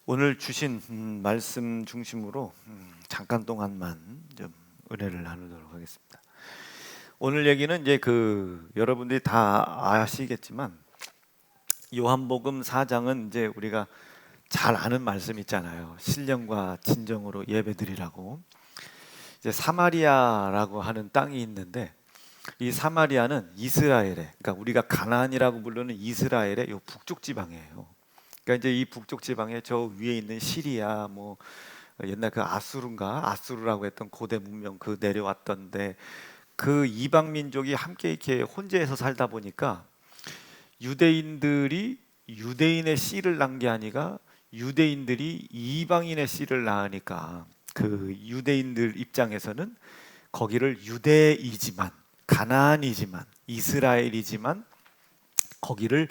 오늘 주신 말씀 중심으로 잠깐 동안만 좀 은혜를 나누도록 하겠습니다. 오늘 얘기는 이제 여러분들이 다 아시겠지만 요한복음 4장은 이제 우리가 잘 아는 말씀 있잖아요. 신령과 진정으로 예배드리라고. 이제 사마리아라고 하는 땅이 있는데 이 사마리아는 이스라엘의, 그러니까 우리가 가나안이라고 부르는 이스라엘의 요 북쪽 지방이에요. 그러니까 이제 이 북쪽 지방에 저 위에 있는 시리아, 뭐 옛날 아수르라고 했던 고대 문명 내려왔던데 그 이방 민족이 함께 이렇게 혼재해서 살다 보니까 유대인들이 유대인의 씨를 낳은 게 아니라 유대인들이 이방인의 씨를 낳으니까 그 유대인들 입장에서는 거기를 유대이지만 가나안이지만 이스라엘이지만 거기를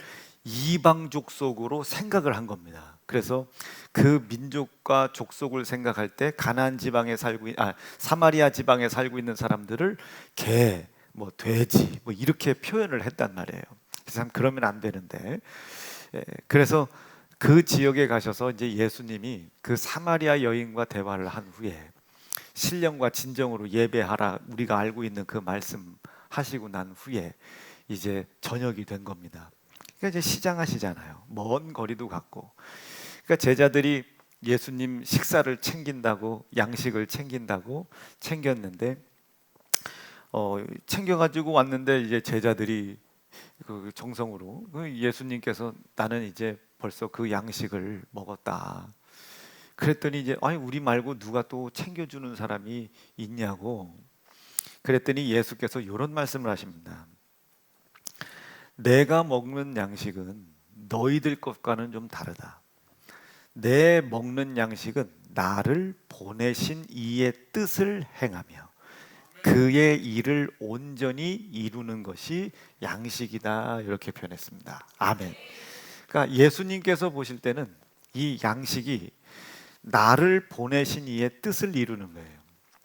이방 족속으로 생각을 한 겁니다. 그래서 그 민족과 족속을 생각할 때 가나안 지방에 사마리아 지방에 살고 있는 사람들을 개, 뭐 돼지, 뭐 이렇게 표현을 했단 말이에요. 참 그러면 안 되는데, 그래서 그 지역에 가셔서 이제 예수님이 그 사마리아 여인과 대화를 한 후에 신령과 진정으로 예배하라, 우리가 알고 있는 그 말씀 하시고 난 후에 이제 저녁이 된 겁니다. 그러니까 이제 시장하시잖아요. 먼 거리도 갔고. 그러니까 제자들이 예수님 식사를 챙긴다고, 양식을 챙긴다고 챙겼는데 챙겨가지고 왔는데 이제 제자들이 그 정성으로 예수님께서 나는 이제 벌써 그 양식을 먹었다. 그랬더니 이제 아니 우리 말고 누가 또 챙겨주는 사람이 있냐고. 그랬더니 예수께서 이런 말씀을 하십니다. 내가 먹는 양식은 너희들 것과는 좀 다르다. 내 먹는 양식은 나를 보내신 이의 뜻을 행하며 그의 일을 온전히 이루는 것이 양식이다. 이렇게 표현했습니다. 아멘. 그러니까 예수님께서 보실 때는 이 양식이 나를 보내신 이의 뜻을 이루는 거예요.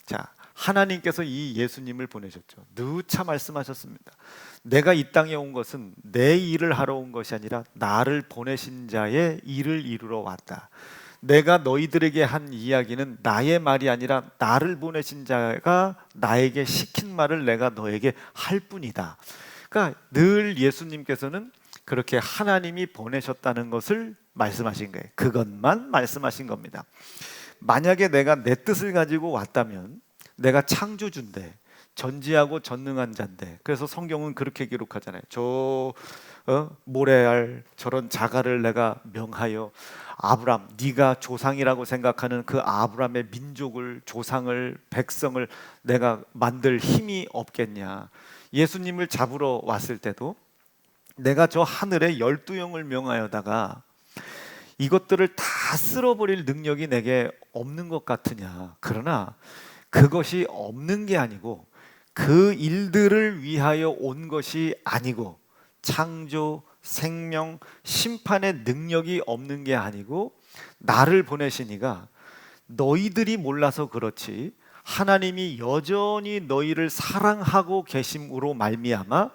자, 하나님께서 이 예수님을 보내셨죠. 누차 말씀하셨습니다. 내가 이 땅에 온 것은 내 일을 하러 온 것이 아니라 나를 보내신 자의 일을 이루러 왔다. 내가 너희들에게 한 이야기는 나의 말이 아니라 나를 보내신 자가 나에게 시킨 말을 내가 너에게 할 뿐이다. 그러니까 늘 예수님께서는 그렇게 하나님이 보내셨다는 것을 말씀하신 거예요. 그것만 말씀하신 겁니다. 만약에 내가 내 뜻을 가지고 왔다면 내가 창조주인데 전지하고 전능한 자인데, 그래서 성경은 그렇게 기록하잖아요. 모래알 저런 자가를 내가 명하여 아브람, 네가 조상이라고 생각하는 그 아브람의 민족을, 조상을, 백성을 내가 만들 힘이 없겠냐. 예수님을 잡으러 왔을 때도 내가 저 하늘에 12영을 명하여다가 이것들을 다 쓸어버릴 능력이 내게 없는 것 같으냐. 그러나 그것이 없는 게 아니고 그 일들을 위하여 온 것이 아니고 창조, 생명, 심판의 능력이 없는 게 아니고 나를 보내시니가 너희들이 몰라서 그렇지 하나님이 여전히 너희를 사랑하고 계심으로 말미암아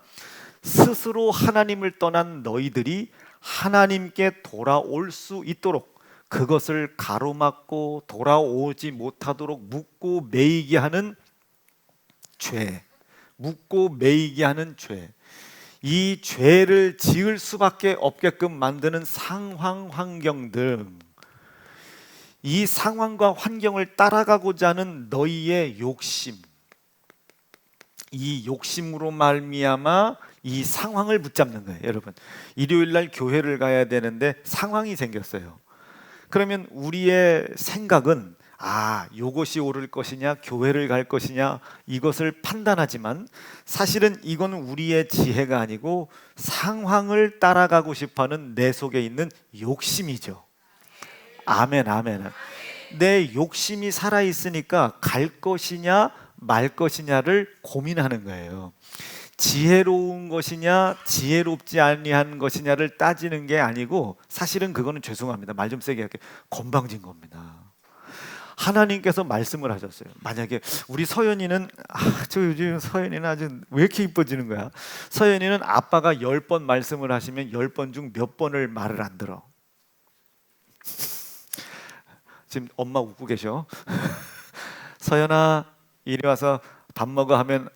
스스로 하나님을 떠난 너희들이 하나님께 돌아올 수 있도록 그것을 가로막고 돌아오지 못하도록 묶고 매이게 하는 죄, 묶고 매이게 하는 죄, 이 죄를 지을 수밖에 없게끔 만드는 상황 환경들, 이 상황과 환경을 따라가고자 하는 너희의 욕심, 이 욕심으로 말미암아 이 상황을 붙잡는 거예요. 여러분, 일요일 날 교회를 가야 되는데 상황이 생겼어요. 그러면 우리의 생각은 요것이 옳을 것이냐, 교회를 갈 것이냐, 이것을 판단하지만 사실은 이건 우리의 지혜가 아니고 상황을 따라가고 싶어하는 내 속에 있는 욕심이죠. 아멘, 아멘. 내 욕심이 살아있으니까 갈 것이냐 말 것이냐를 고민하는 거예요. 지혜로운 것이냐 지혜롭지 아니한 것이냐를 따지는 게 아니고 사실은 그거는 죄송합니다. 말 좀 세게 할게요. 건방진 겁니다. 하나님께서 말씀을 하셨어요. 만약에 우리 서연이는 저 요즘 서연이는 아주 왜 이렇게 이뻐지는 거야? 서연이는 아빠가 10번 말씀을 하시면 10번 중 몇 번을 말을 안 들어. 지금 엄마 웃고 계셔. 서연아 이리 와서 밥 먹어 하면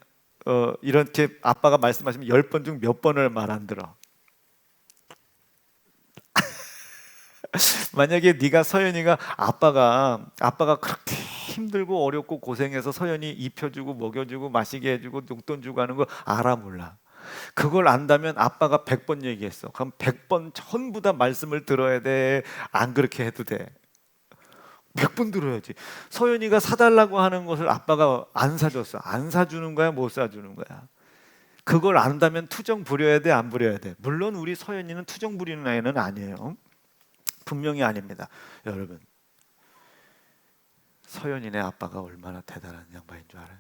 이렇게 아빠가 말씀하시면 10번 중 몇 번을 말 안 들어. 만약에 네가 서연이가 아빠가 그렇게 힘들고 어렵고 고생해서 서연이 입혀주고 먹여주고 마시게 해주고 용돈 주고 하는 거 알아 몰라? 그걸 안다면 아빠가 100번 얘기했어. 그럼 100번 전부 다 말씀을 들어야 돼? 안 그렇게 해도 돼? 100번 들어야지. 서연이가 사달라고 하는 것을 아빠가 안 사줬어. 안 사주는 거야? 못 사주는 거야? 그걸 안다면 투정 부려야 돼? 안 부려야 돼? 물론 우리 서연이는 투정 부리는 아이는 아니에요. 분명히 아닙니다. 여러분, 서연이네 아빠가 얼마나 대단한 양반인 줄 알아요?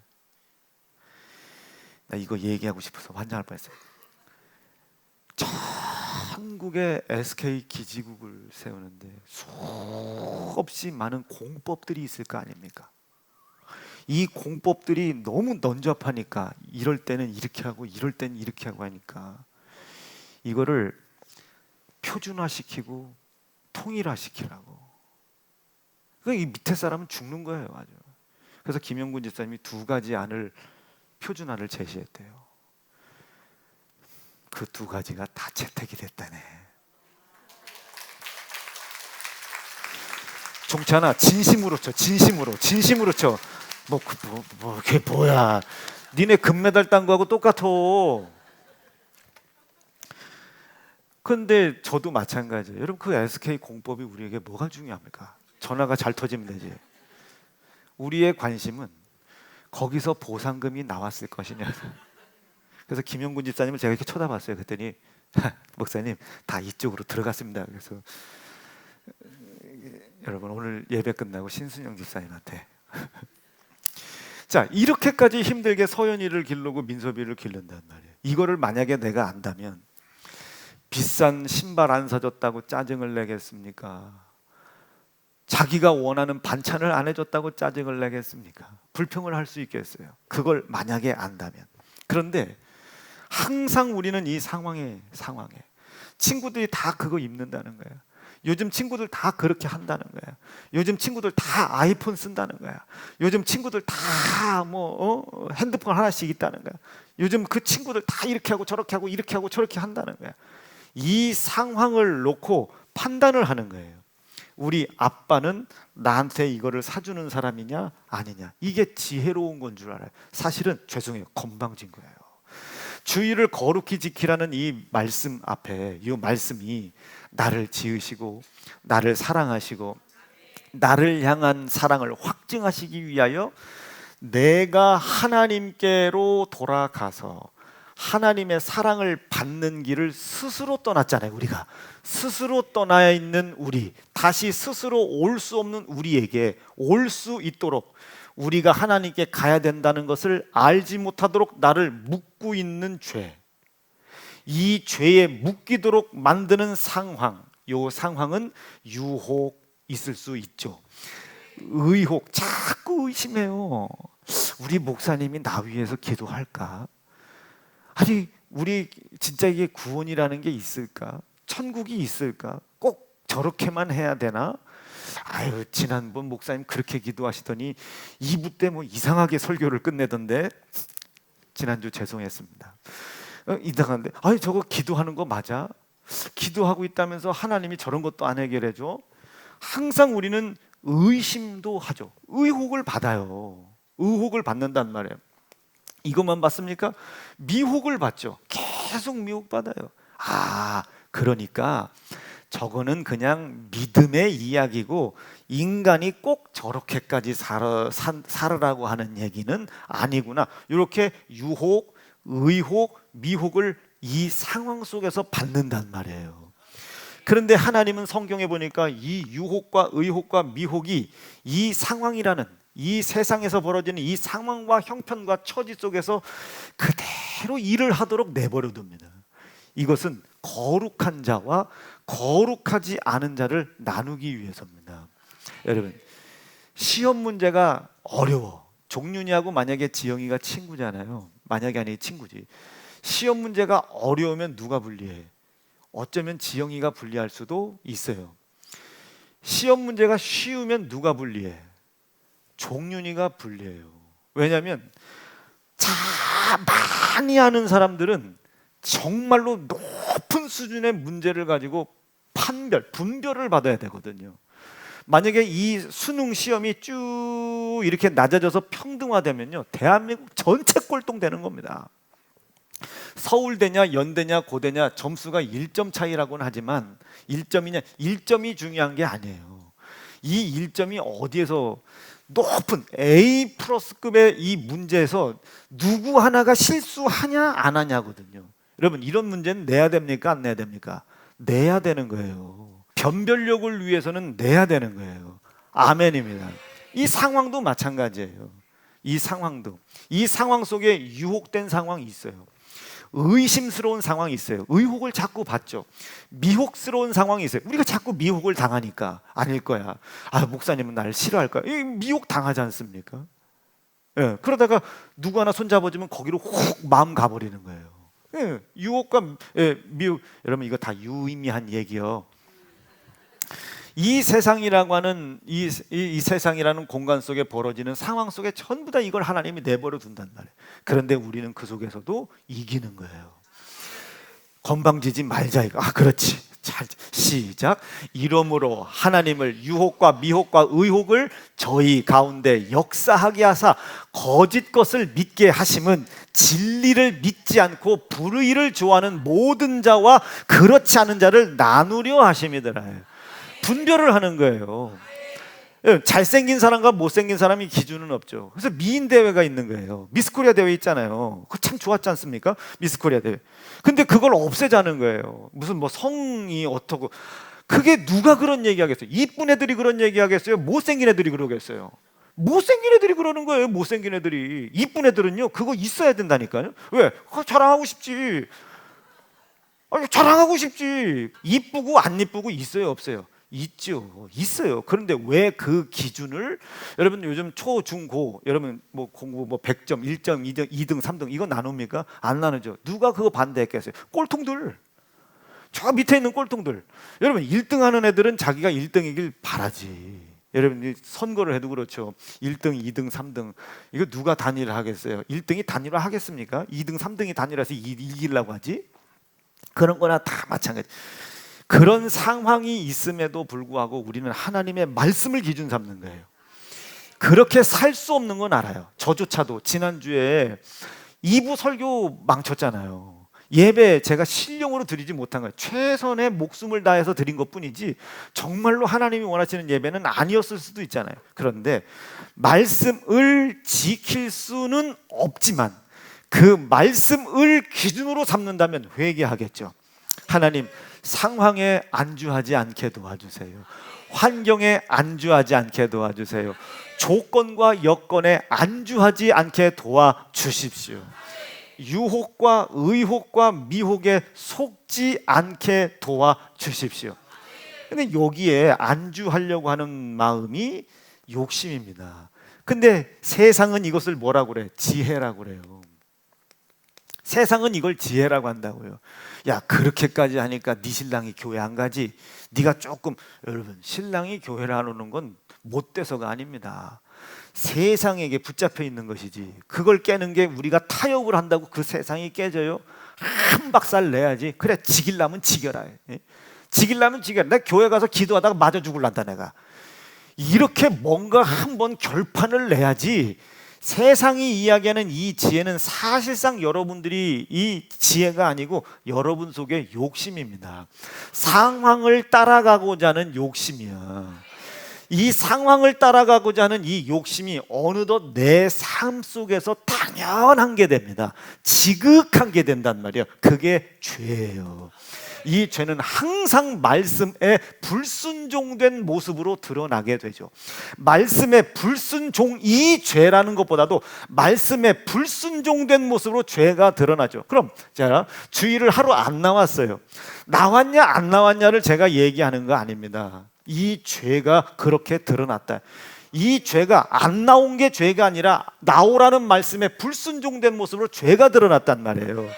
나 이거 얘기하고 싶어서 환장할 뻔했어요. 한국에 SK 기지국을 세우는데 수없이 많은 공법들이 있을 거 아닙니까? 이 공법들이 너무 넌잡하니까 이럴 때는 이렇게 하고 이럴 때는 이렇게 하고 하니까 이거를 표준화시키고 통일화시키라고. 이 밑에 사람은 죽는 거예요, 아주. 그래서 김영군 집사님이 2가지 안을 표준화를 제시했대요. 그 2가지가 다 채택이 됐다네. 종찬아, 진심으로 쳐, 진심으로 쳐. 그게 뭐야? 니네 금메달 딴 거하고 똑같아. 근데 저도 마찬가지예요. 여러분, 그 SK 공법이 우리에게 뭐가 중요합니까? 전화가 잘 터지면 되지. 우리의 관심은 거기서 보상금이 나왔을 것이냐. 그래서 김영군 집사님을 제가 이렇게 쳐다봤어요. 그랬더니 목사님 다 이쪽으로 들어갔습니다. 그래서 여러분 오늘 예배 끝나고 신순영 집사님한테 자, 이렇게까지 힘들게 서연이를 기르고 민섭이를 기른단 말이에요. 이거를 만약에 내가 안다면 비싼 신발 안 사줬다고 짜증을 내겠습니까? 자기가 원하는 반찬을 안 해줬다고 짜증을 내겠습니까? 불평을 할 수 있겠어요. 그걸 만약에 안다면. 그런데 항상 우리는 이 상황에 친구들이 다 그거 입는다는 거예요. 요즘 친구들 다 그렇게 한다는 거예요. 요즘 친구들 다 아이폰 쓴다는 거야. 요즘 친구들 다 핸드폰 하나씩 있다는 거야. 요즘 그 친구들 다 이렇게 하고 저렇게 하고 이렇게 하고 저렇게 한다는 거야. 이 상황을 놓고 판단을 하는 거예요. 우리 아빠는 나한테 이거를 사주는 사람이냐 아니냐, 이게 지혜로운 건 줄 알아요. 사실은 죄송해요, 건방진 거예요. 주의를 거룩히 지키라는 이 말씀 앞에, 이 말씀이 나를 지으시고 나를 사랑하시고 나를 향한 사랑을 확증하시기 위하여 내가 하나님께로 돌아가서 하나님의 사랑을 받는 길을 스스로 떠났잖아요. 우리가 스스로 떠나 있는 우리, 다시 스스로 올 수 없는 우리에게 올 수 있도록 우리가 하나님께 가야 된다는 것을 알지 못하도록 나를 묶고 있는 죄, 이 죄에 묶이도록 만드는 상황, 이 상황은 유혹 있을 수 있죠. 의혹, 자꾸 의심해요. 우리 목사님이 나 위해서 기도할까? 아니, 우리 진짜 이게 구원이라는 게 있을까? 천국이 있을까? 꼭 저렇게만 해야 되나? 아유, 지난번 목사님 그렇게 기도하시더니 2부 때 이상하게 설교를 끝내던데. 지난주 죄송했습니다. 이상한데, 아니 저거 기도하는 거 맞아? 기도하고 있다면서 하나님이 저런 것도 안 해결해 줘? 항상 우리는 의심도 하죠. 의혹을 받아요. 의혹을 받는단 말이에요. 이것만 받습니까? 미혹을 받죠. 계속 미혹받아요. 그러니까 저거는 그냥 믿음의 이야기고 인간이 꼭 저렇게까지 살으라고 하는 얘기는 아니구나. 이렇게 유혹, 의혹, 미혹을 이 상황 속에서 받는단 말이에요. 그런데 하나님은 성경에 보니까 이 유혹과 의혹과 미혹이 이 상황이라는, 이 세상에서 벌어지는 이 상황과 형편과 처지 속에서 그대로 일을 하도록 내버려 둡니다. 이것은 거룩한 자와 거룩하지 않은 자를 나누기 위해서입니다. 여러분, 시험 문제가 어려워. 종윤이하고 만약에 지영이가 친구잖아요. 만약에 아니 친구지. 시험 문제가 어려우면 누가 불리해? 어쩌면 지영이가 불리할 수도 있어요. 시험 문제가 쉬우면 누가 불리해? 종윤이가 불리해요. 왜냐하면 많이 아는 사람들은 정말로 높은 수준의 문제를 가지고 분별을 받아야 되거든요. 만약에 이 수능 시험이 쭉 이렇게 낮아져서 평등화되면요, 대한민국 전체 꼴통 되는 겁니다. 서울대냐 연대냐 고대냐 점수가 1점 차이라고는 하지만 1점이냐 1점이 중요한 게 아니에요. 이 1점이 어디에서 높은 A 플러스급의 이 문제에서 누구 하나가 실수하냐 안 하냐거든요. 여러분, 이런 문제는 내야 됩니까 안 내야 됩니까? 내야 되는 거예요. 변별력을 위해서는 내야 되는 거예요. 아멘입니다. 이 상황도 마찬가지예요. 이 상황 속에 유혹된 상황이 있어요. 의심스러운 상황이 있어요. 의혹을 자꾸 받죠. 미혹스러운 상황이 있어요. 우리가 자꾸 미혹을 당하니까 아닐 거야. 목사님은 나를 싫어할 거야. 미혹 당하지 않습니까? 예, 그러다가 누구 하나 손잡아주면 거기로 훅 마음 가버리는 거예요. 예, 유혹과 미혹. 여러분, 이거 다 유의미한 얘기요. 이 세상이라고 하는 이 세상이라는 공간 속에 벌어지는 상황 속에 전부 다 이걸 하나님이 내버려 둔단 말이에요. 그런데 우리는 그 속에서도 이기는 거예요. 건방지지 말자 이거. 그렇지. 잘 시작. 이러므로 하나님을 유혹과 미혹과 의혹을 저희 가운데 역사하게 하사 거짓 것을 믿게 하심은 진리를 믿지 않고 불의를 좋아하는 모든 자와 그렇지 않은 자를 나누려 하심이더라. 분별을 하는 거예요. 잘생긴 사람과 못생긴 사람이 기준은 없죠. 그래서 미인 대회가 있는 거예요. 미스코리아 대회 있잖아요. 그거 참 좋았지 않습니까? 미스코리아 대회. 근데 그걸 없애자는 거예요. 무슨 뭐 성이 어떻고. 그게 누가 그런 얘기하겠어요? 이쁜 애들이 그런 얘기하겠어요? 못생긴 애들이 그러겠어요? 못생긴 애들이 그러는 거예요. 못생긴 애들이. 이쁜 애들은요, 그거 있어야 된다니까요. 왜? 자랑하고 싶지. 자랑하고 싶지. 이쁘고 안 이쁘고 있어요 없어요? 있죠. 있어요. 그런데 왜 그 기준을, 여러분 요즘 초, 중, 고, 여러분 뭐 공부 뭐 100점, 1점, 2등, 2등, 3등 이거 나눕니까? 안 나누죠. 누가 그거 반대했겠어요? 꼴통들. 저 밑에 있는 꼴통들. 여러분 1등 하는 애들은 자기가 1등이길 바라지. 여러분 선거를 해도 그렇죠. 1등, 2등, 3등 이거 누가 단일화 하겠어요? 1등이 단일화 하겠습니까? 2등, 3등이 단일화해서 이기려고 하지? 그런 거나 다 마찬가지. 그런 상황이 있음에도 불구하고 우리는 하나님의 말씀을 기준 삼는 거예요. 그렇게 살 수 없는 건 알아요. 저조차도 지난주에 2부 설교 망쳤잖아요. 예배 제가 신령으로 드리지 못한 거예요. 최선의 목숨을 다해서 드린 것뿐이지 정말로 하나님이 원하시는 예배는 아니었을 수도 있잖아요. 그런데 말씀을 지킬 수는 없지만 그 말씀을 기준으로 삼는다면 회개하겠죠. 하나님, 상황에 안주하지 않게 도와주세요. 환경에 안주하지 않게 도와주세요. 조건과 여건에 안주하지 않게 도와주십시오. 유혹과 의혹과 미혹에 속지 않게 도와주십시오. 근데 여기에 안주하려고 하는 마음이 욕심입니다. 근데 세상은 이것을 뭐라고 그래? 지혜라고 그래요. 세상은 이걸 지혜라고 한다고요. 야, 그렇게까지 하니까 네 신랑이 교회 안 가지? 네가 조금, 여러분 신랑이 교회를 안 오는 건 못돼서가 아닙니다. 세상에게 붙잡혀 있는 것이지. 그걸 깨는 게 우리가 타협을 한다고 그 세상이 깨져요? 한 박살 내야지. 그래, 지길라면 지겨라. 지길라면 지겨라. 내가 교회 가서 기도하다가 맞아 죽을란다 내가. 이렇게 뭔가 한번 결판을 내야지. 세상이 이야기하는 이 지혜는 사실상 여러분들이 이 지혜가 아니고 여러분 속의 욕심입니다. 상황을 따라가고자 하는 욕심이야. 이 상황을 따라가고자 하는 이 욕심이 어느덧 내 삶 속에서 당연한 게 됩니다. 지극한 게 된단 말이에요. 그게 죄예요. 이 죄는 항상 말씀에 불순종된 모습으로 드러나게 되죠. 말씀에 불순종, 이 죄라는 것보다도 말씀에 불순종된 모습으로 죄가 드러나죠. 그럼 제가 주일을 하루 안 나왔어요. 나왔냐 안 나왔냐를 제가 얘기하는 거 아닙니다. 이 죄가 그렇게 드러났다. 이 죄가 안 나온 게 죄가 아니라 나오라는 말씀에 불순종된 모습으로 죄가 드러났단 말이에요.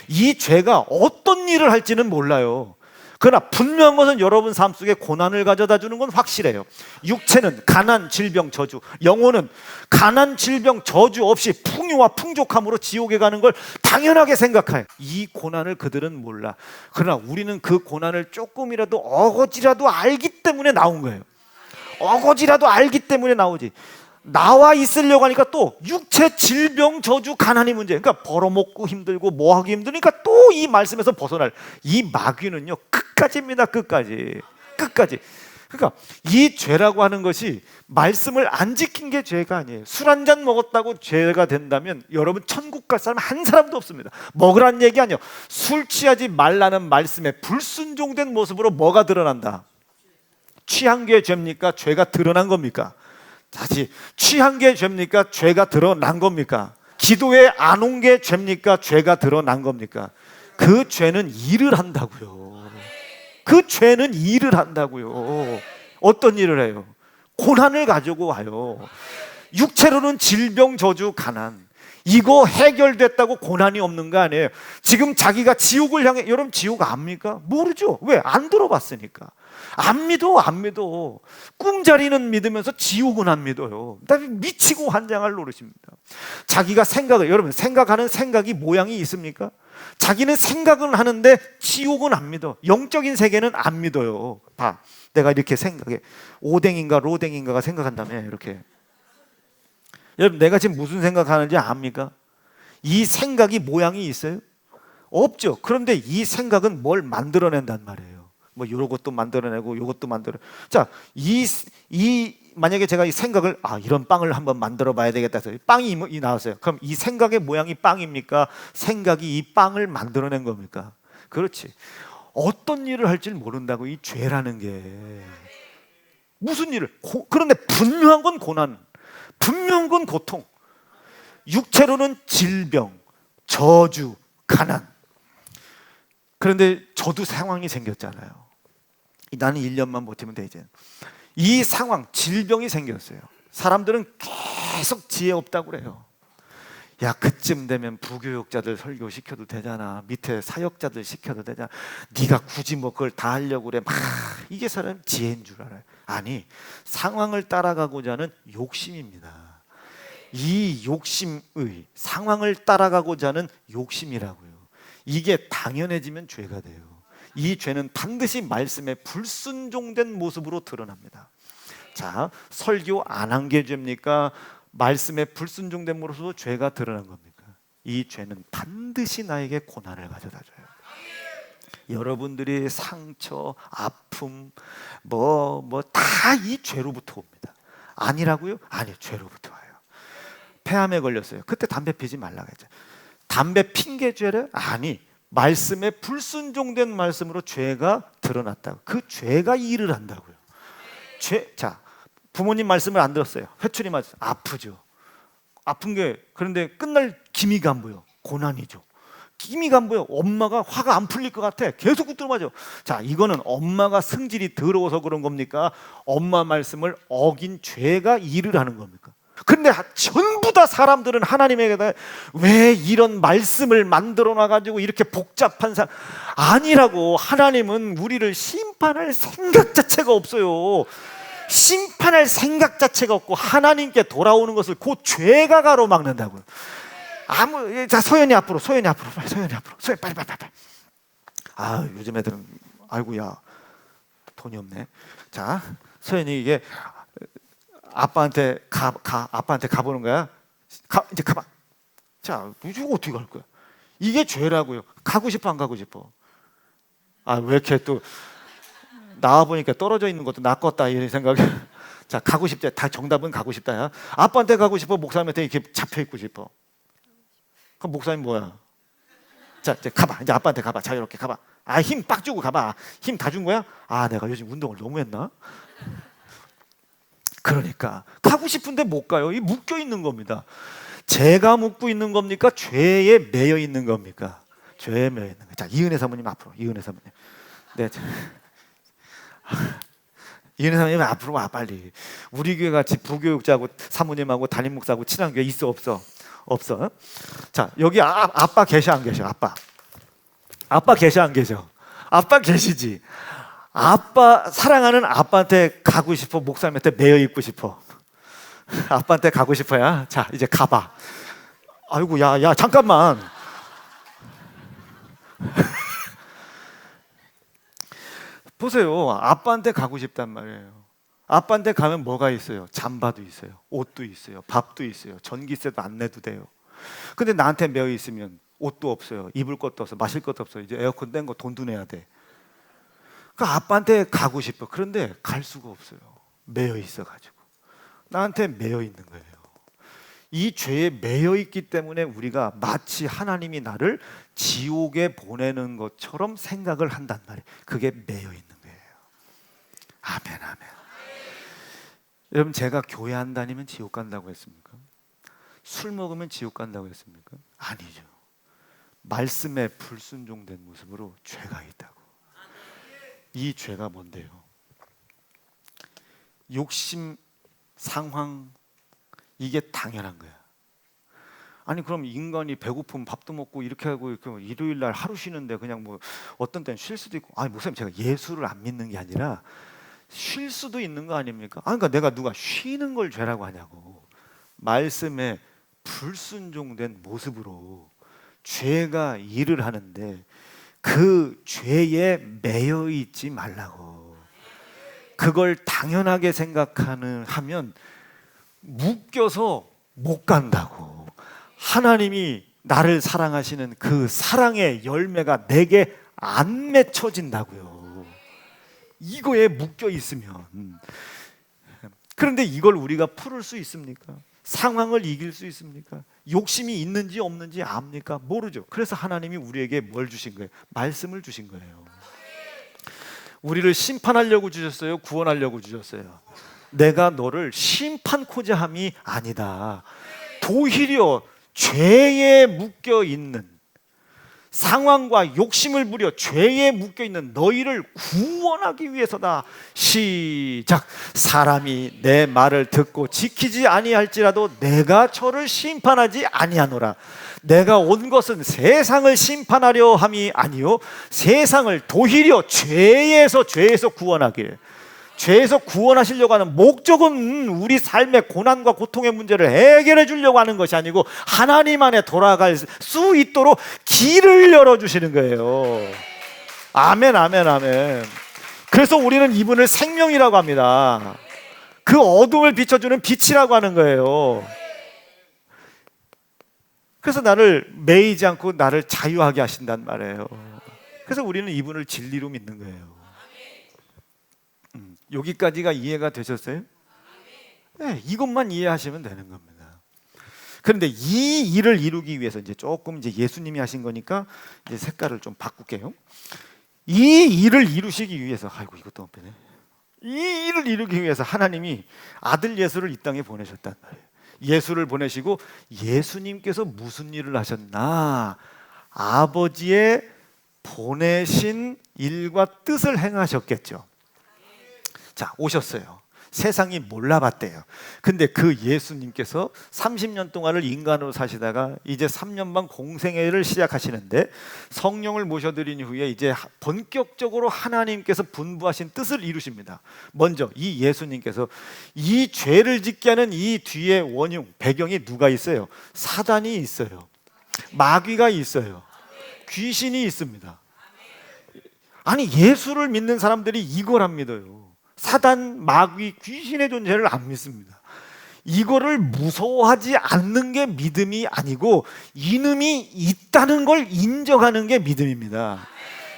이 죄가 어떤 일을 할지는 몰라요. 그러나 분명한 것은 여러분 삶 속에 고난을 가져다 주는 건 확실해요. 육체는 가난, 질병, 저주, 영혼은 가난, 질병, 저주 없이 풍요와 풍족함으로 지옥에 가는 걸 당연하게 생각해요. 이 고난을 그들은 몰라. 그러나 우리는 그 고난을 조금이라도 어거지라도 알기 때문에 나온 거예요. 어거지라도 알기 때문에 나오지. 나와 있으려고 하니까 또 육체, 질병, 저주, 가난이 문제. 그러니까 벌어먹고 힘들고 뭐하기 힘드니까 또 이 말씀에서 벗어날 이 마귀는요 끝까지입니다. 끝까지. 그러니까 이 죄라고 하는 것이 말씀을 안 지킨 게 죄가 아니에요. 술 한 잔 먹었다고 죄가 된다면 여러분 천국 갈 사람 한 사람도 없습니다. 먹으라는 얘기 아니에요. 술 취하지 말라는 말씀에 불순종된 모습으로 뭐가 드러난다? 취한 게 죄입니까? 죄가 드러난 겁니까? 다시, 취한 게 죄입니까? 죄가 드러난 겁니까? 기도에 안 온 게 죄입니까? 죄가 드러난 겁니까? 그 죄는 일을 한다고요. 그 죄는 일을 한다고요. 어떤 일을 해요? 고난을 가지고 와요. 육체로는 질병, 저주, 가난. 이거 해결됐다고 고난이 없는 거 아니에요. 지금 자기가 지옥을 향해, 여러분 지옥 압니까? 모르죠. 왜? 안 들어봤으니까. 안 믿어. 꿈자리는 믿으면서 지옥은 안 믿어요. 미치고 환장할 노릇입니다. 자기가 여러분 생각하는 생각이 모양이 있습니까? 자기는 생각은 하는데 지옥은 안 믿어. 영적인 세계는 안 믿어요. 봐, 내가 이렇게 생각해. 오뎅인가 로댕인가가 생각한다며 이렇게. 여러분 내가 지금 무슨 생각하는지 압니까? 이 생각이 모양이 있어요? 없죠. 그런데 이 생각은 뭘 만들어낸단 말이에요. 뭐 이런 것도 만들어내고 이것도 만들어. 자, 만약에 제가 이 생각을 이런 빵을 한번 만들어 봐야 되겠다 해서 빵이 나왔어요. 그럼 이 생각의 모양이 빵입니까? 생각이 이 빵을 만들어낸 겁니까? 그렇지. 어떤 일을 할지 모른다고 이 죄라는 게 무슨 일을 그런데 분명한 건 고난, 분명한 건 고통, 육체로는 질병, 저주, 가난. 그런데 저도 상황이 생겼잖아요. 나는 1년만 버티면 돼 이제. 이 상황, 질병이 생겼어요. 사람들은 계속 지혜 없다고 그래요. 야, 그쯤 되면 부교육자들 설교시켜도 되잖아. 밑에 사역자들 시켜도 되잖아. 네가 굳이 뭐 그걸 다 하려고 그래. 이게 사람 지혜인 줄 알아요. 아니, 상황을 따라가고자 하는 욕심입니다. 이 욕심의 상황을 따라가고자 하는 욕심이라고요. 이게 당연해지면 죄가 돼요. 이 죄는 반드시 말씀에 불순종된 모습으로 드러납니다. 자, 설교 안 한 게 죄입니까? 말씀에 불순종된 모습으로 죄가 드러난 겁니까? 이 죄는 반드시 나에게 고난을 가져다 줘요. 여러분들이 상처, 아픔, 다 이 죄로부터 옵니다. 아니라고요? 아니요, 죄로부터 와요. 폐암에 걸렸어요. 그때 담배 피지 말라고 했죠. 담배 핀 게 죄래? 아니, 말씀에 불순종된 말씀으로 죄가 드러났다고. 그 죄가 일을 한다고요. 자, 부모님 말씀을 안 들었어요. 회초리 맞았어요. 아프죠. 아픈 게 그런데 끝날 기미가 안 보여. 고난이죠. 기미가 안 보여. 엄마가 화가 안 풀릴 것 같아. 계속 붙들어 맞아. 자, 이거는 엄마가 성질이 더러워서 그런 겁니까? 엄마 말씀을 어긴 죄가 일을 하는 겁니까? 근데 전부 다 사람들은 하나님에게 왜 이런 말씀을 만들어 놔가지고 이렇게 복잡한 아니라고. 하나님은 우리를 심판할 생각 자체가 없어요. 심판할 생각 자체가 없고 하나님께 돌아오는 것을 그 죄가 가로막는다고요. 자, 소연이 앞으로 빨리. 요즘 애들은 아이고야 돈이 없네. 자, 소연이 이게 아빠한테 아빠한테 가보는 거야. 이제 가봐. 자, 이거 어떻게 갈 거야? 이게 죄라고요. 가고 싶어 안 가고 싶어? 왜 이렇게 또 나와 보니까 떨어져 있는 것도 낫겠다 이런 생각이. 자, 가고 싶다. 다 정답은 가고 싶다야. 아빠한테 가고 싶어? 목사님한테 이렇게 잡혀 있고 싶어? 그럼 목사님 뭐야? 자, 이제 가봐. 이제 아빠한테 가봐. 자유롭게 가봐. 힘 빡 주고 가봐. 힘 다 준 거야? 내가 요즘 운동을 너무 했나? 그러니까 가고 싶은데 못 가요. 이 묶여 있는 겁니다. 죄가 묶고 있는 겁니까? 죄에 매여 있는 겁니까? 죄에 매여 있는 거. 자, 이은혜 사모님 앞으로. 이은혜 사모님. 네. 이은혜 사모님 앞으로 와 빨리. 우리 교회 같이 부교육자하고 사모님하고 담임 목사하고 친한 교회 있어 없어? 없어. 자, 여기 아빠 계셔 안 계셔? 아빠 계셔 안 계셔? 아빠 계시지? 아빠, 사랑하는 아빠한테 가고 싶어? 목사님한테 매여 있고 싶어? 아빠한테 가고 싶어야? 자, 이제 가봐. 아이고, 야, 잠깐만. 보세요. 아빠한테 가고 싶단 말이에요. 아빠한테 가면 뭐가 있어요? 잠바도 있어요. 옷도 있어요. 밥도 있어요. 전기세도 안 내도 돼요. 근데 나한테 매여 있으면 옷도 없어요. 입을 것도 없어요. 마실 것도 없어요. 이제 에어컨 뗀 거 돈도 내야 돼. 그러니까 아빠한테 가고 싶어. 그런데 갈 수가 없어요. 매여 있어가지고. 나한테 매여 있는 거예요. 이 죄에 매여 있기 때문에 우리가 마치 하나님이 나를 지옥에 보내는 것처럼 생각을 한단 말이에요. 그게 매여 있는 거예요. 아멘, 아멘. 여러분, 제가 교회 안 다니면 지옥 간다고 했습니까? 술 먹으면 지옥 간다고 했습니까? 아니죠. 말씀에 불순종된 모습으로 죄가 있다고. 이 죄가 뭔데요? 욕심, 상황, 이게 당연한 거야. 아니 그럼 인간이 배고프면 밥도 먹고 이렇게 하고 이렇게 일요일 날 하루 쉬는데 그냥 뭐 어떤 때는 쉴 수도 있고. 아니 목사님, 제가 예수를 안 믿는 게 아니라 쉴 수도 있는 거 아닙니까? 그러니까 내가 누가 쉬는 걸 죄라고 하냐고. 말씀에 불순종된 모습으로 죄가 일을 하는데 그 죄에 매여 있지 말라고. 그걸 당연하게 하면 묶여서 못 간다고. 하나님이 나를 사랑하시는 그 사랑의 열매가 내게 안 맺혀진다고요. 이거에 묶여 있으면. 그런데 이걸 우리가 풀을 수 있습니까? 상황을 이길 수 있습니까? 욕심이 있는지 없는지 압니까? 모르죠. 그래서 하나님이 우리에게 뭘 주신 거예요? 말씀을 주신 거예요. 우리를 심판하려고 주셨어요? 구원하려고 주셨어요? 내가 너를 심판코자 함이 아니다. 도리어 죄에 묶여 있는 상황과 욕심을 부려 죄에 묶여 있는 너희를 구원하기 위해서다. 시작. 사람이 내 말을 듣고 지키지 아니할지라도 내가 저를 심판하지 아니하노라. 내가 온 것은 세상을 심판하려 함이 아니요 세상을 도리어 죄에서 구원하기를. 죄에서 구원하시려고 하는 목적은 우리 삶의 고난과 고통의 문제를 해결해 주려고 하는 것이 아니고 하나님 안에 돌아갈 수 있도록 길을 열어주시는 거예요. 아멘, 아멘, 아멘. 그래서 우리는 이분을 생명이라고 합니다. 그 어둠을 비춰주는 빛이라고 하는 거예요. 그래서 나를 매이지 않고 나를 자유하게 하신단 말이에요. 그래서 우리는 이분을 진리로 믿는 거예요. 여기까지가 이해가 되셨어요? 네, 이것만 이해하시면 되는 겁니다. 그런데 이 일을 이루기 위해서 이제 조금 이제 예수님이 하신 거니까 이제 색깔을 좀 바꿀게요. 이 일을 이루시기 위해서, 아이고 이것도 없네. 이 일을 이루기 위해서 하나님이 아들 예수를 이 땅에 보내셨단 말이에요. 예수를 보내시고 예수님께서 무슨 일을 하셨나? 아버지의 보내신 일과 뜻을 행하셨겠죠. 자, 오셨어요. 세상이 몰라봤대요. 근데 그 예수님께서 30년 동안을 인간으로 사시다가 이제 3년 반 공생애를 시작하시는데 성령을 모셔드린 후에 이제 본격적으로 하나님께서 분부하신 뜻을 이루십니다. 먼저 이 예수님께서 이 죄를 짓게 하는 이 뒤에 원흉, 배경이 누가 있어요? 사단이 있어요. 마귀가 있어요. 귀신이 있습니다. 아니 예수를 믿는 사람들이 이걸 안 믿어요. 사단, 마귀, 귀신의 존재를 안 믿습니다. 이거를 무서워하지 않는 게 믿음이 아니고 이놈이 있다는 걸 인정하는 게 믿음입니다.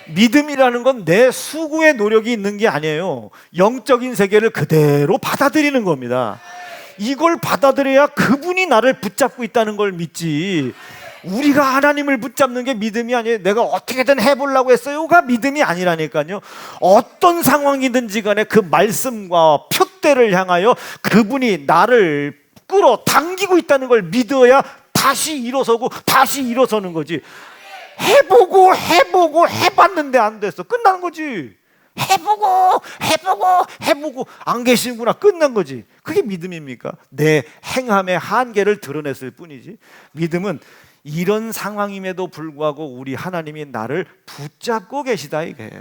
믿음이라는 건 내 수고의 노력이 있는 게 아니에요. 영적인 세계를 그대로 받아들이는 겁니다. 이걸 받아들여야 그분이 나를 붙잡고 있다는 걸 믿지, 우리가 하나님을 붙잡는 게 믿음이 아니에요. 내가 어떻게든 해보려고 했어요가 믿음이 아니라니까요. 어떤 상황이든지 간에 그 말씀과 표대를 향하여 그분이 나를 끌어당기고 있다는 걸 믿어야 다시 일어서고 다시 일어서는 거지. 해보고 해봤는데 안 됐어. 끝난 거지. 해보고 안 계시는구나. 끝난 거지. 그게 믿음입니까? 내 행함의 한계를 드러냈을 뿐이지. 믿음은 이런 상황임에도 불구하고 우리 하나님이 나를 붙잡고 계시다 이거예요.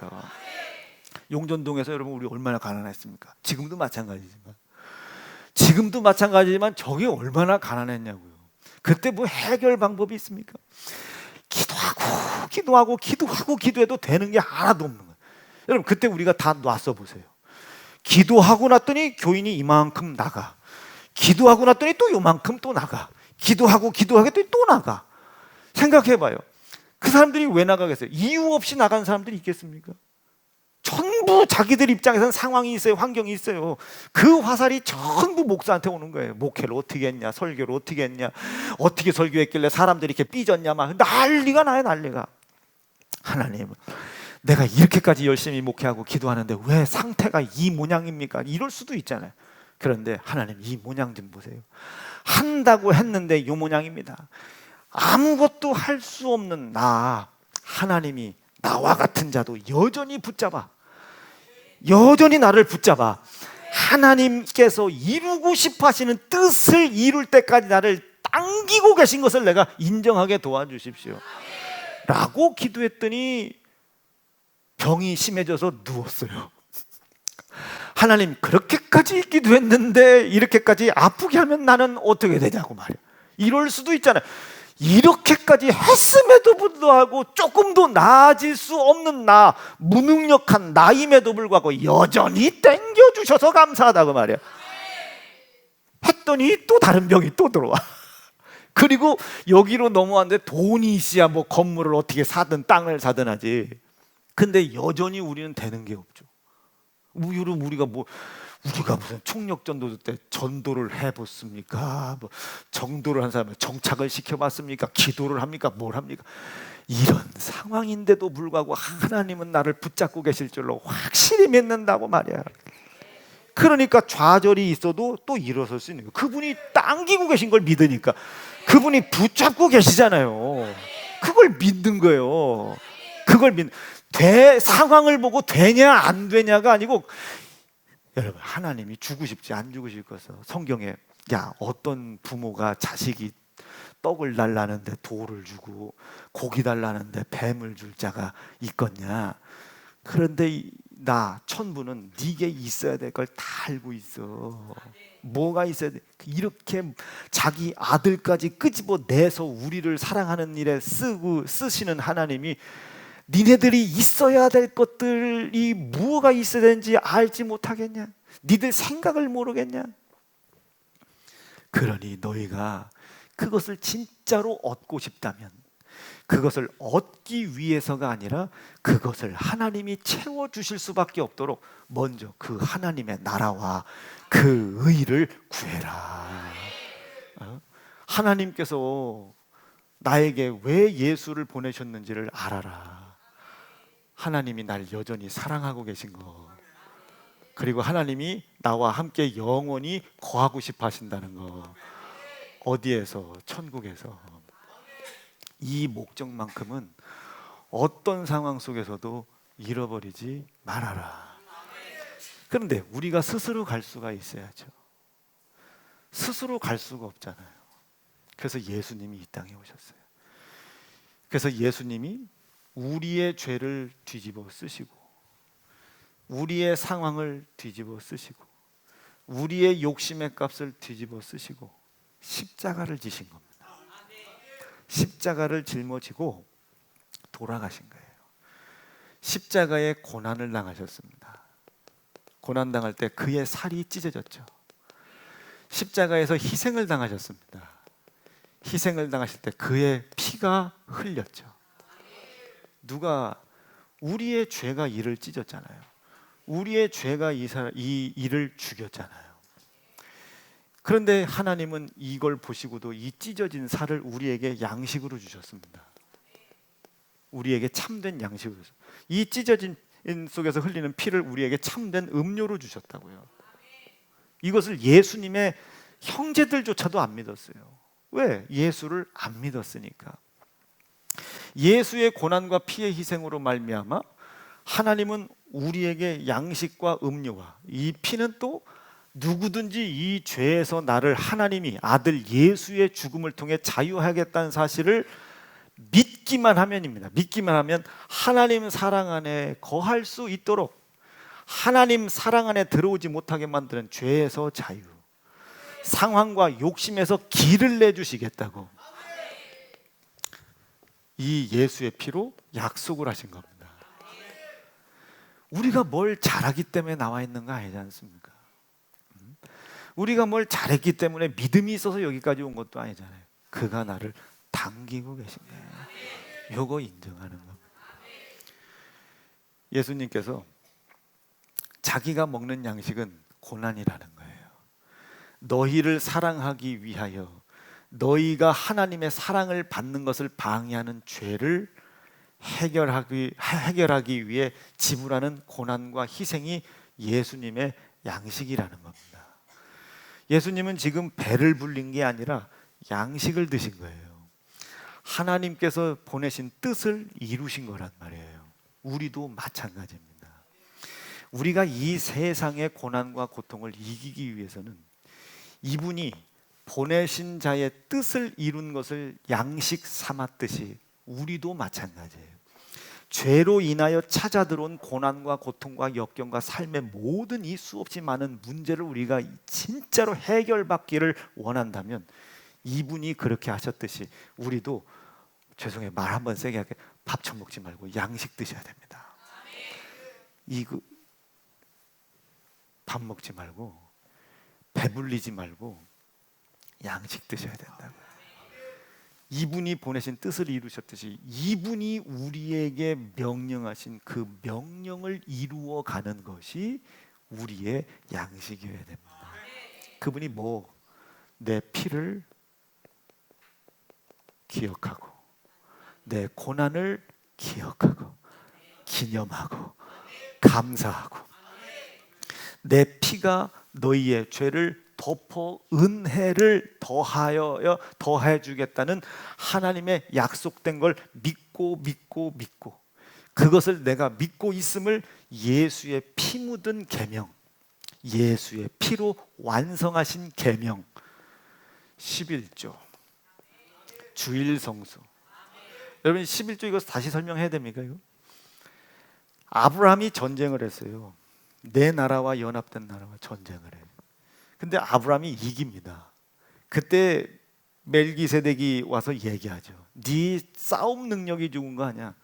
용전동에서 여러분 우리 얼마나 가난했습니까? 지금도 마찬가지지만 저게 얼마나 가난했냐고요. 그때 뭐 해결 방법이 있습니까? 기도해도 되는 게 하나도 없는 거예요. 여러분 그때 우리가 다 놨어 보세요. 기도하고 났더니 교인이 이만큼 나가, 기도하고 났더니 또 요만큼 또 나가, 기도하겠더니 또 나가. 생각해봐요. 그 사람들이 왜 나가겠어요? 이유 없이 나간 사람들이 있겠습니까? 전부 자기들 입장에서는 상황이 있어요, 환경이 있어요. 그 화살이 전부 목사한테 오는 거예요. 목회를 어떻게 했냐, 설교를 어떻게 했냐, 어떻게 설교했길래 사람들이 이렇게 삐졌냐, 막 난리가 나요, 난리가. 하나님, 내가 이렇게까지 열심히 목회하고 기도하는데 왜 상태가 이 모양입니까? 이럴 수도 있잖아요. 그런데 하나님, 이 모양 좀 보세요. 한다고 했는데 이 모양입니다. 아무것도 할 수 없는 나, 하나님이 나와 같은 자도 여전히 나를 붙잡아 하나님께서 이루고 싶어 하시는 뜻을 이룰 때까지 나를 당기고 계신 것을 내가 인정하게 도와주십시오 라고 기도했더니 병이 심해져서 누웠어요. 하나님, 그렇게까지 기도했는데 이렇게까지 아프게 하면 나는 어떻게 되냐고 말이야. 이럴 수도 있잖아요. 이렇게까지 했음에도 불구하고 조금도 나아질 수 없는 나, 무능력한 나임에도 불구하고 여전히 땡겨주셔서 감사하다고 말이야. 했더니 또 다른 병이 또 들어와. 그리고 여기로 넘어왔는데 돈이 있어야 뭐 건물을 어떻게 사든 땅을 사든 하지. 근데 여전히 우리는 되는 게 없죠. 우리가 무슨 총력전도 때 전도를 해봤습니까? 뭐 정도를 한 사람을 정착을 시켜봤습니까? 기도를 합니까? 뭘 합니까? 이런 상황인데도 불구하고 하나님은 나를 붙잡고 계실 줄로 확실히 믿는다고 말이야. 그러니까 좌절이 있어도 또 일어설 수 있는 거예요. 그분이 당기고 계신 걸 믿으니까. 그분이 붙잡고 계시잖아요. 그걸 믿는 거예요. 상황을 보고 되냐 안 되냐가 아니고, 여러분, 하나님이 주고 싶지 안 주고 싶겠어. 성경에 어떤 부모가 자식이 떡을 달라는데 돌을 주고 고기 달라는데 뱀을 줄 자가 있겠냐. 그런데 천부는 네게 있어야 될 걸 다 알고 있어. 뭐가 있어야 돼? 이렇게 자기 아들까지 끄집어내서 우리를 사랑하는 일에 쓰시는 하나님이 니네들이 있어야 될 것들이 뭐가 있어야 되는지 알지 못하겠냐? 니들 생각을 모르겠냐? 그러니 너희가 그것을 진짜로 얻고 싶다면 그것을 얻기 위해서가 아니라 그것을 하나님이 채워주실 수밖에 없도록 먼저 그 하나님의 나라와 그 의를 구해라. 하나님께서 나에게 왜 예수를 보내셨는지를 알아라. 하나님이 날 여전히 사랑하고 계신 거, 그리고 하나님이 나와 함께 영원히 거하고 싶어 하신다는 거. 어디에서? 천국에서. 이 목적만큼은 어떤 상황 속에서도 잃어버리지 말아라. 그런데 우리가 스스로 갈 수가 있어야죠. 스스로 갈 수가 없잖아요. 그래서 예수님이 이 땅에 오셨어요. 그래서 예수님이 우리의 죄를 뒤집어 쓰시고, 우리의 상황을 뒤집어 쓰시고, 우리의 욕심의 값을 뒤집어 쓰시고 십자가를 지신 겁니다. 십자가를 짊어지고 돌아가신 거예요. 십자가에 고난을 당하셨습니다. 고난 당할 때 그의 살이 찢어졌죠. 십자가에서 희생을 당하셨습니다. 희생을 당하실 때 그의 피가 흘렸죠. 누가? 우리의 죄가 이를 찢었잖아요. 우리의 죄가 이 이를 죽였잖아요. 그런데 하나님은 이걸 보시고도 이 찢어진 살을 우리에게 양식으로 주셨습니다. 우리에게 참된 양식으로 주셨어요. 이 찢어진 속에서 흘리는 피를 우리에게 참된 음료로 주셨다고요. 이것을 예수님의 형제들조차도 안 믿었어요. 왜? 예수를 안 믿었으니까. 예수의 고난과 피의 희생으로 말미암아 하나님은 우리에게 양식과 음료와 이 피는 또 누구든지 이 죄에서 나를 하나님이 아들 예수의 죽음을 통해 자유하겠다는 사실을 믿기만 하면입니다. 믿기만 하면 하나님 사랑 안에 거할 수 있도록, 하나님 사랑 안에 들어오지 못하게 만드는 죄에서 자유, 상황과 욕심에서 길을 내주시겠다고 이 예수의 피로 약속을 하신 겁니다. 우리가 뭘 잘하기 때문에 나와 있는 거 아니지 않습니까? 우리가 뭘 잘했기 때문에 믿음이 있어서 여기까지 온 것도 아니잖아요. 그가 나를 당기고 계신 거예요. 요거 인정하는 겁니다. 예수님께서 자기가 먹는 양식은 고난이라는 거예요. 너희를 사랑하기 위하여 너희가 하나님의 사랑을 받는 것을 방해하는 죄를 해결하기 위해 지불하는 고난과 희생이 예수님의 양식이라는 겁니다. 예수님은 지금 배를 불린 게 아니라 양식을 드신 거예요. 하나님께서 보내신 뜻을 이루신 거란 말이에요. 우리도 마찬가지입니다. 우리가 이 세상의 고난과 고통을 이기기 위해서는 이분이 보내신 자의 뜻을 이룬 것을 양식 삼았듯이 우리도 마찬가지예요. 죄로 인하여 찾아 들어온 고난과 고통과 역경과 삶의 모든 이 수없이 많은 문제를 우리가 진짜로 해결받기를 원한다면 이분이 그렇게 하셨듯이 우리도, 죄송해요 말 한번 세게 할게, 밥 처먹지 말고 양식 드셔야 됩니다. 밥 먹지 말고 배불리지 말고 양식 드셔야 된다고요. 이분이 보내신 뜻을 이루셨듯이 이분이 우리에게 명령하신 그 명령을 이루어가는 것이 우리의 양식이어야 됩니다. 그분이 내 피를 기억하고 내 고난을 기억하고 기념하고 감사하고 내 피가 너희의 죄를 덮어 은혜를 더해 주겠다는 하나님의 약속된 걸 믿고 그것을 내가 믿고 있음을 예수의 피 묻은 계명, 예수의 피로 완성하신 계명, 11조 주일 성수. 여러분 11조 이거 다시 설명해야 됩니까? 이거? 아브라함이 전쟁을 했어요. 내 나라와 연합된 나라와 전쟁을 해요. 근데 아브라함이 이깁니다. 그때 멜기세덱이 와서 얘기하죠. 네 싸움 능력이 좋은 거 아니야?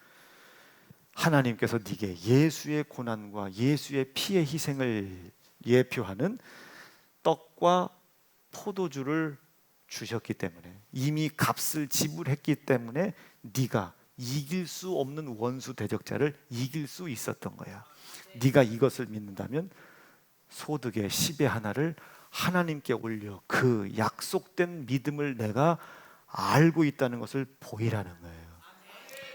하나님께서 네게 예수의 고난과 예수의 피의 희생을 예표하는 떡과 포도주를 주셨기 때문에, 이미 값을 지불했기 때문에 네가 이길 수 없는 원수 대적자를 이길 수 있었던 거야. 네가 이것을 믿는다면 소득의 10의 하나를 하나님께 올려 그 약속된 믿음을 내가 알고 있다는 것을 보이라는 거예요.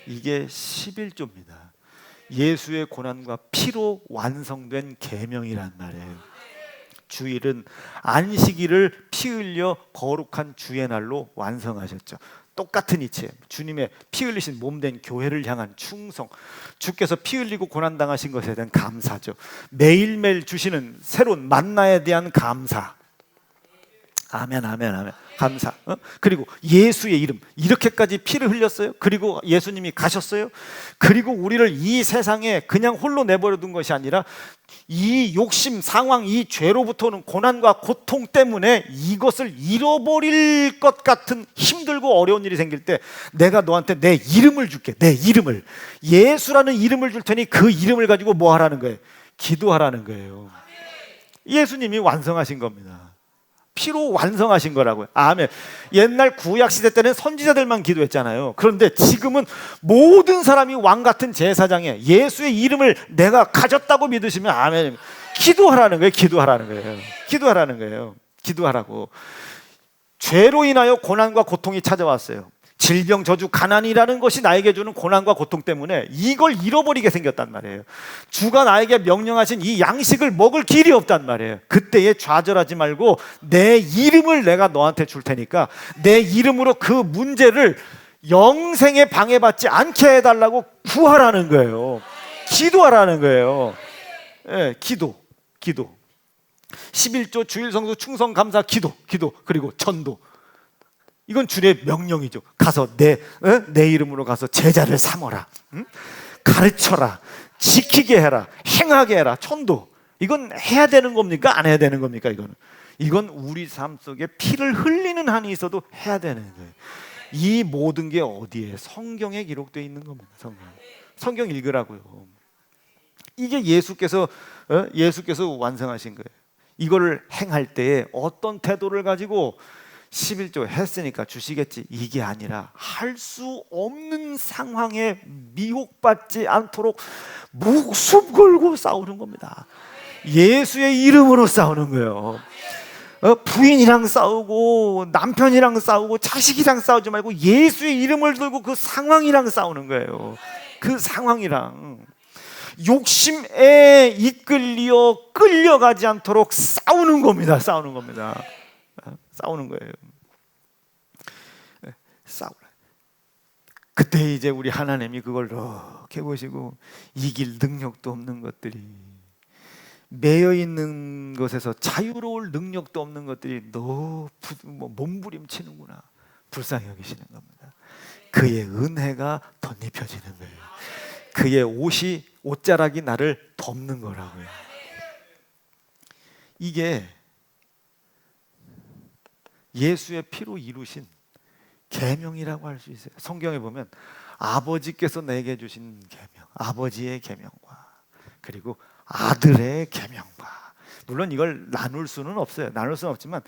이게 11조입니다. 예수의 고난과 피로 완성된 계명이란 말이에요. 주일은 안식일을 피 흘려 거룩한 주의 날로 완성하셨죠. 똑같은 이치에 주님의 피 흘리신 몸된 교회를 향한 충성, 주께서 피 흘리고 고난당하신 것에 대한 감사죠. 매일매일 주시는 새로운 만나에 대한 감사. 아멘, 아멘, 아멘. 감사. 그리고 예수의 이름, 이렇게까지 피를 흘렸어요. 그리고 예수님이 가셨어요. 그리고 우리를 이 세상에 그냥 홀로 내버려둔 것이 아니라 이 욕심, 상황, 이 죄로부터 오는 고난과 고통 때문에 이것을 잃어버릴 것 같은 힘들고 어려운 일이 생길 때 내가 너한테 내 이름을 줄게. 내 이름을, 예수라는 이름을 줄 테니 그 이름을 가지고 뭐 하라는 거예요? 기도하라는 거예요. 예수님이 완성하신 겁니다. 피로 완성하신 거라고요. 아멘. 옛날 구약 시대 때는 선지자들만 기도했잖아요. 그런데 지금은 모든 사람이 왕 같은 제사장에 예수의 이름을 내가 가졌다고 믿으시면 아멘. 기도하라는 거예요. 기도하라는 거예요. 기도하라는 거예요. 기도하라고. 죄로 인하여 고난과 고통이 찾아왔어요. 질병, 저주, 가난이라는 것이 나에게 주는 고난과 고통 때문에 이걸 잃어버리게 생겼단 말이에요. 주가 나에게 명령하신 이 양식을 먹을 길이 없단 말이에요. 그때에 좌절하지 말고 내 이름을 내가 너한테 줄 테니까 내 이름으로 그 문제를 영생에 방해받지 않게 해달라고 구하라는 거예요. 기도하라는 거예요. 예, 기도. 11조 주일 성수 충성 감사 기도 그리고 전도. 이건 주의 명령이죠. 가서 내 이름으로 가서 제자를 삼어라. 응? 가르쳐라. 지키게 해라. 행하게 해라. 전도. 이건 해야 되는 겁니까? 안 해야 되는 겁니까? 이건 우리 삶 속에 피를 흘리는 한이 있어도 해야 되는 거예요. 이 모든 게 어디에? 성경에 기록되어 있는 겁니다. 성경 읽으라고요. 이게 예수께서 완성하신 거예요. 이거를 행할 때에 어떤 태도를 가지고 11조 했으니까 주시겠지, 이게 아니라 할 수 없는 상황에 미혹받지 않도록 목숨 걸고 싸우는 겁니다. 예수의 이름으로 싸우는 거예요. 부인이랑 싸우고 남편이랑 싸우고 자식이랑 싸우지 말고 예수의 이름을 들고 그 상황이랑 싸우는 거예요. 그 상황이랑 욕심에 이끌려 끌려가지 않도록 싸우는 겁니다. 싸우는 거예요. 싸우라. 그때 이제 우리 하나님이 그걸 이렇게 보시고 이길 능력도 없는 것들이, 매여 있는 것에서 자유로울 능력도 없는 것들이 너 몸부림치는구나, 불쌍히 여기시는 겁니다. 그의 은혜가 덧입혀지는 거예요. 그의 옷자락이 나를 덮는 거라고요. 이게 예수의 피로 이루신 계명이라고 할 수 있어요. 성경에 보면 아버지께서 내게 주신 계명, 아버지의 계명과 그리고 아들의 계명과, 물론 이걸 나눌 수는 없어요. 나눌 수는 없지만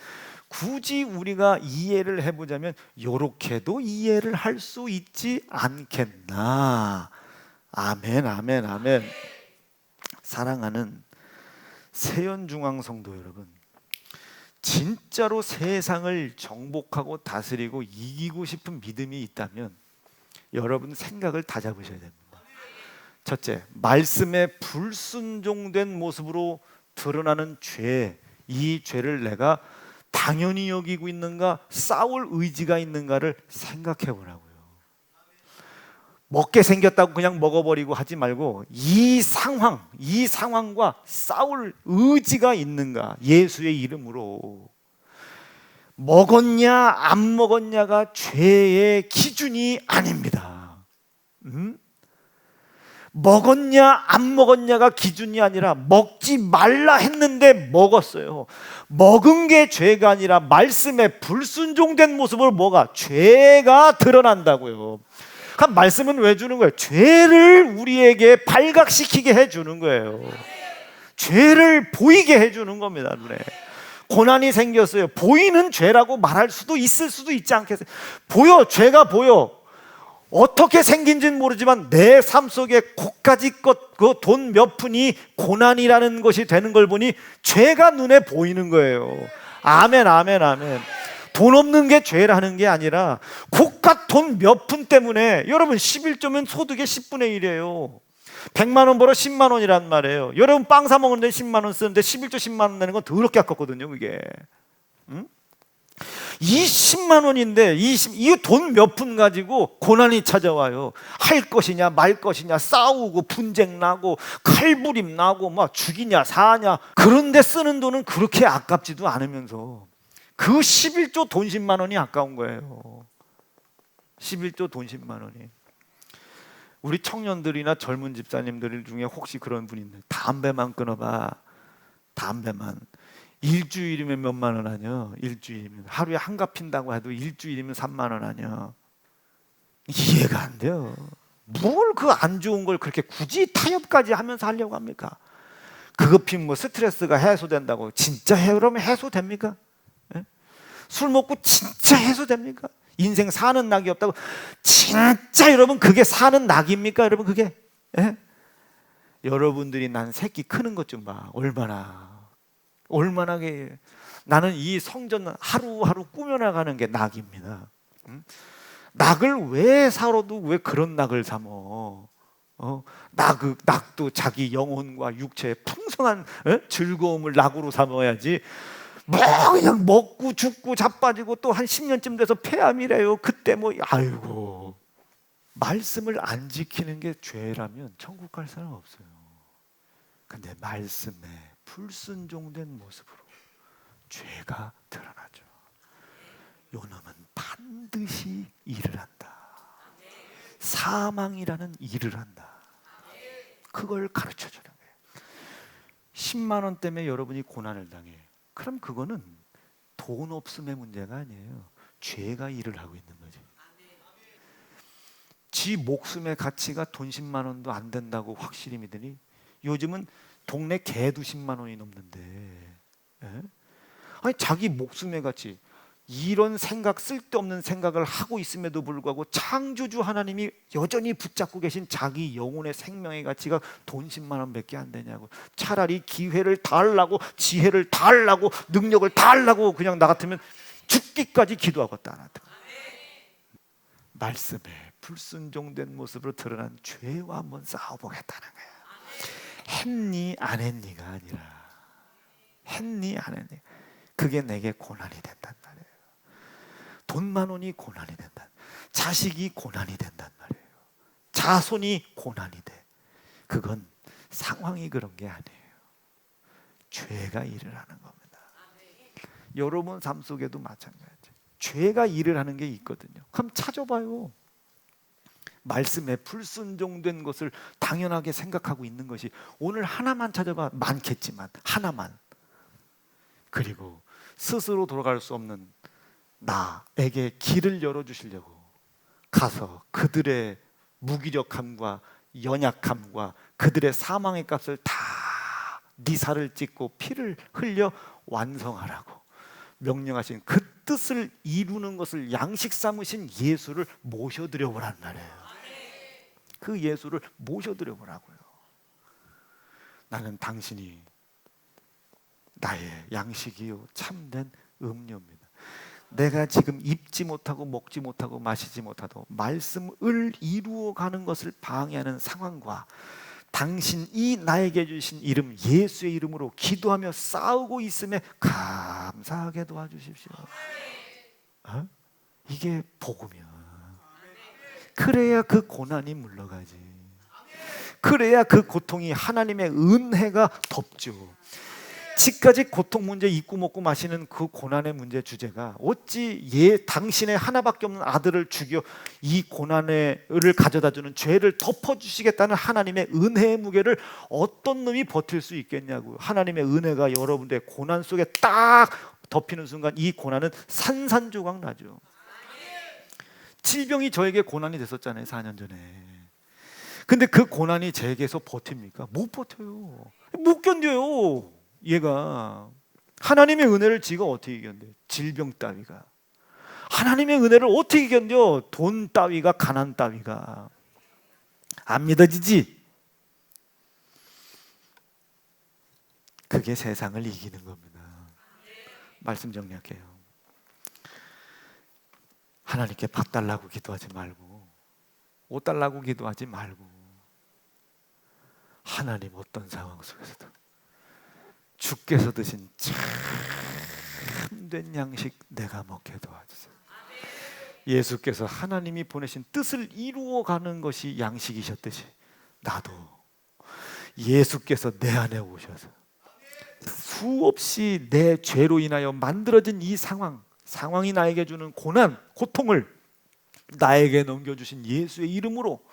굳이 우리가 이해를 해보자면 요렇게도 이해를 할 수 있지 않겠나. 아멘, 아멘, 아멘. 사랑하는 세연중앙 성도 여러분, 진짜로 세상을 정복하고 다스리고 이기고 싶은 믿음이 있다면 여러분 생각을 다 잡으셔야 됩니다. 첫째, 말씀에 불순종된 모습으로 드러나는 죄, 이 죄를 내가 당연히 여기고 있는가, 싸울 의지가 있는가를 생각해 보라고요. 먹게 생겼다고 그냥 먹어버리고 하지 말고 이 상황과 싸울 의지가 있는가. 예수의 이름으로 먹었냐 안 먹었냐가 죄의 기준이 아닙니다. 먹었냐 안 먹었냐가 기준이 아니라 먹지 말라 했는데 먹었어요. 먹은 게 죄가 아니라 말씀에 불순종된 모습으로 뭐가 죄가 드러난다고요. 그럼 말씀은 왜 주는 거예요? 죄를 우리에게 발각시키게 해주는 거예요. 죄를 보이게 해주는 겁니다. 눈에 고난이 생겼어요. 보이는 죄라고 말할 수도 있을 수도 있지 않겠어요? 죄가 보여. 어떻게 생긴지는 모르지만 내 삶 속에 고까지껏 그 돈 몇 푼이 고난이라는 것이 되는 걸 보니 죄가 눈에 보이는 거예요. 아멘, 아멘, 아멘. 돈 없는 게 죄라는 게 아니라 고가 돈 몇 푼 때문에, 여러분 11조면 소득의 10분의 1이에요. 100만 원 벌어 10만 원이란 말이에요. 여러분 빵 사 먹는데 10만 원 쓰는데 11조 10만 원 내는 건 더럽게 아깝거든요. 그게 20만 원인데 이 돈 몇 푼 가지고 고난이 찾아와요. 할 것이냐 말 것이냐 싸우고 분쟁 나고 칼부림 나고 막 죽이냐 사냐. 그런데 쓰는 돈은 그렇게 아깝지도 않으면서 그 11조 돈 10만 원이 아까운 거예요. 11조 돈 10만 원이. 우리 청년들이나 젊은 집사님들 중에 혹시 그런 분 있나요? 담배만 끊어봐. 담배만. 일주일이면 몇만 원 하냐? 일주일이면 하루에 한갑 핀다고 해도 일주일이면 3만 원 하냐? 이해가 안 돼요. 뭘 그 안 좋은 걸 그렇게 굳이 타협까지 하면서 하려고 합니까? 그거 피면 뭐 스트레스가 해소된다고 진짜 그러면 해소됩니까? 예? 술 먹고 진짜 해소됩니까? 인생 사는 낙이 없다고 진짜 여러분 그게 사는 낙입니까? 여러분 그게? 예? 여러분들이 난 새끼 크는 것 좀 봐. 얼마나 나는 이 성전 하루하루 꾸며나가는 게 낙입니다. 낙을 왜 살아도 왜 그런 낙을 삼어? 낙도 자기 영혼과 육체의 풍성한 즐거움을 낙으로 삼아야지. 뭐 그냥 먹고 죽고 자빠지고 또 한 10년쯤 돼서 폐암이래요. 그때 아이고. 말씀을 안 지키는 게 죄라면 천국 갈 사람 없어요. 근데 말씀에 불순종된 모습으로 죄가 드러나죠. 요놈은 반드시 일을 한다. 사망이라는 일을 한다. 그걸 가르쳐 주는 거예요. 10만 원 때문에 여러분이 고난을 당해. 그럼 그거는 돈 없음의 문제가 아니에요. 죄가 일을 하고 있는 거지. 지 목숨의 가치가 돈 10만 원도 안 된다고 확실히 믿으니 요즘은 동네 개도 10만 원이 넘는데, 예? 아니 자기 목숨의 가치, 이런 생각, 쓸데없는 생각을 하고 있음에도 불구하고 창조주 하나님이 여전히 붙잡고 계신 자기 영혼의 생명의 가치가 돈 10만 원밖에 안 되냐고. 차라리 기회를 달라고, 지혜를 달라고, 능력을 달라고 그냥 나 같으면 죽기까지 기도하겠다. 안 하더라. 말씀에 불순종된 모습으로 드러난 죄와 한번 싸워보겠다는 거야. 했니 안 했니가 아니라 했니 안 했니, 그게 내게 고난이 된단 말이에요. 돈만 원이 고난이 된다. 자식이 고난이 된단 말이에요. 자손이 고난이 돼. 그건 상황이 그런 게 아니에요. 죄가 일을 하는 겁니다. 여러분 삶 속에도 마찬가지예요. 죄가 일을 하는 게 있거든요. 그럼 찾아봐요. 말씀에 불순종된 것을 당연하게 생각하고 있는 것이, 오늘 하나만 찾아봐. 많겠지만 하나만. 그리고 스스로 돌아갈 수 없는 나에게 길을 열어주시려고 가서 그들의 무기력함과 연약함과 그들의 사망의 값을 다 네 살을 찢고 피를 흘려 완성하라고 명령하신 그 뜻을 이루는 것을 양식 삼으신 예수를 모셔드려 보란 말이에요. 그 예수를 모셔드려 보라고요. 나는 당신이 나의 양식이요 참된 음료입니다. 내가 지금 입지 못하고 먹지 못하고 마시지 못하도 말씀을 이루어가는 것을 방해하는 상황과 당신이 나에게 주신 이름 예수의 이름으로 기도하며 싸우고 있음에 감사하게 도와주십시오. 어? 이게 복음이야. 그래야 그 고난이 물러가지. 그래야 그 고통이 하나님의 은혜가 덮죠. 지금까지 고통 문제, 입고 먹고 마시는 그 고난의 문제 주제가 어찌 당신의 하나밖에 없는 아들을 죽여 이 고난을 가져다주는 죄를 덮어주시겠다는 하나님의 은혜의 무게를 어떤 놈이 버틸 수 있겠냐고요. 하나님의 은혜가 여러분들의 고난 속에 딱 덮이는 순간 이 고난은 산산조각 나죠. 질병이 저에게 고난이 됐었잖아요, 4년 전에. 근데 그 고난이 제게서 버팁니까? 못 버텨요. 못 견뎌요. 얘가 하나님의 은혜를 지가 어떻게 견뎌? 질병 따위가. 하나님의 은혜를 어떻게 견뎌? 돈 따위가, 가난 따위가. 안 믿어지지? 그게 세상을 이기는 겁니다. 말씀 정리할게요. 하나님께 밥 달라고 기도하지 말고, 옷 달라고 기도하지 말고, 하나님 어떤 상황 속에서도 주께서 드신 참된 양식 내가 먹게 도와주세요. 예수께서 하나님이 보내신 뜻을 이루어가는 것이 양식이셨듯이 나도 예수께서 내 안에 오셔서 수없이 내 죄로 인하여 만들어진 이 상황이 나에게 주는 고난, 고통을 나에게 넘겨주신 예수의 이름으로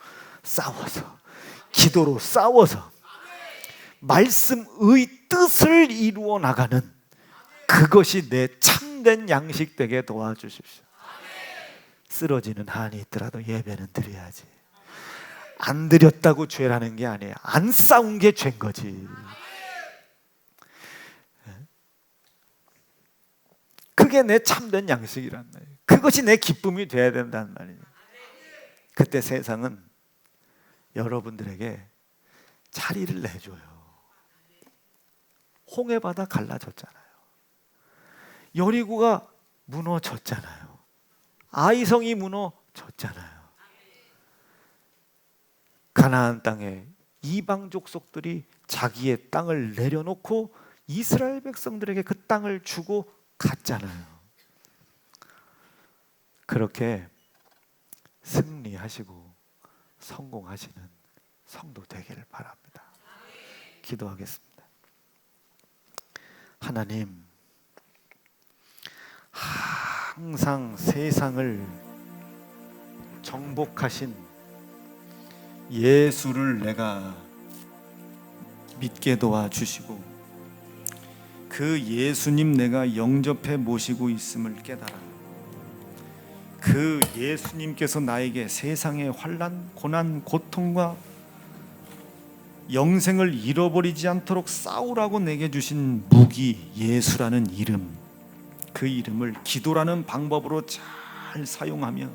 싸워서, 기도로 싸워서 말씀의 뜻을 이루어 나가는 그것이 내 참된 양식 되게 도와주십시오. 쓰러지는 한이 있더라도 예배는 드려야지. 안 드렸다고 죄라는 게 아니에요. 안 싸운 게 죄인 거지. 그게 내 참된 양식이란 말이에요. 그것이 내 기쁨이 돼야 된다는 말이에요. 그때 세상은 여러분들에게 자리를 내줘요. 홍해바다 갈라졌잖아요. 여리고가 무너졌잖아요. 아이성이 무너졌잖아요. 가나안 땅에 이방 족속들이 자기의 땅을 내려놓고 이스라엘 백성들에게 그 땅을 주고 갔잖아요. 그렇게 승리하시고 성공하시는 성도 되기를 바랍니다. 기도하겠습니다. 하나님, 항상 세상을 정복하신 예수를 내가 믿게 도와주시고 그 예수님 내가 영접해 모시고 있음을 깨달아 그 예수님께서 나에게 세상의 환난, 고난, 고통과 영생을 잃어버리지 않도록 싸우라고 내게 주신 무기 예수라는 이름, 그 이름을 기도라는 방법으로 잘 사용하며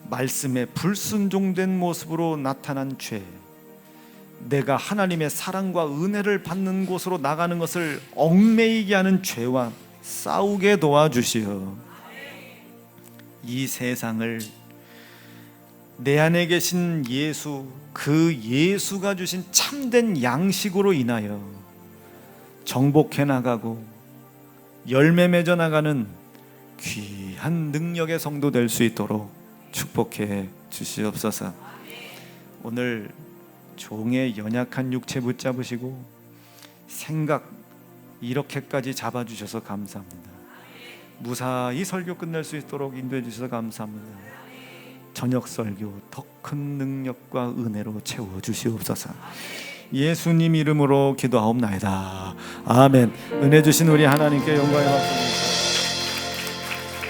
말씀에 불순종된 모습으로 나타난 죄, 내가 하나님의 사랑과 은혜를 받는 곳으로 나가는 것을 얽매이게 하는 죄와 싸우게 도와주시어 이 세상을 내 안에 계신 예수, 그 예수가 주신 참된 양식으로 인하여 정복해 나가고 열매 맺어 나가는 귀한 능력의 성도 될 수 있도록 축복해 주시옵소서. 오늘 종의 연약한 육체 붙잡으시고 생각 이렇게까지 잡아주셔서 감사합니다. 무사히 설교 끝낼 수 있도록 인도해 주셔서 감사합니다. 저녁 설교 더 큰 능력과 은혜로 채워주시옵소서. 예수님 이름으로 기도하옵나이다. 아멘. 은혜 주신 우리 하나님께 영광의 박수.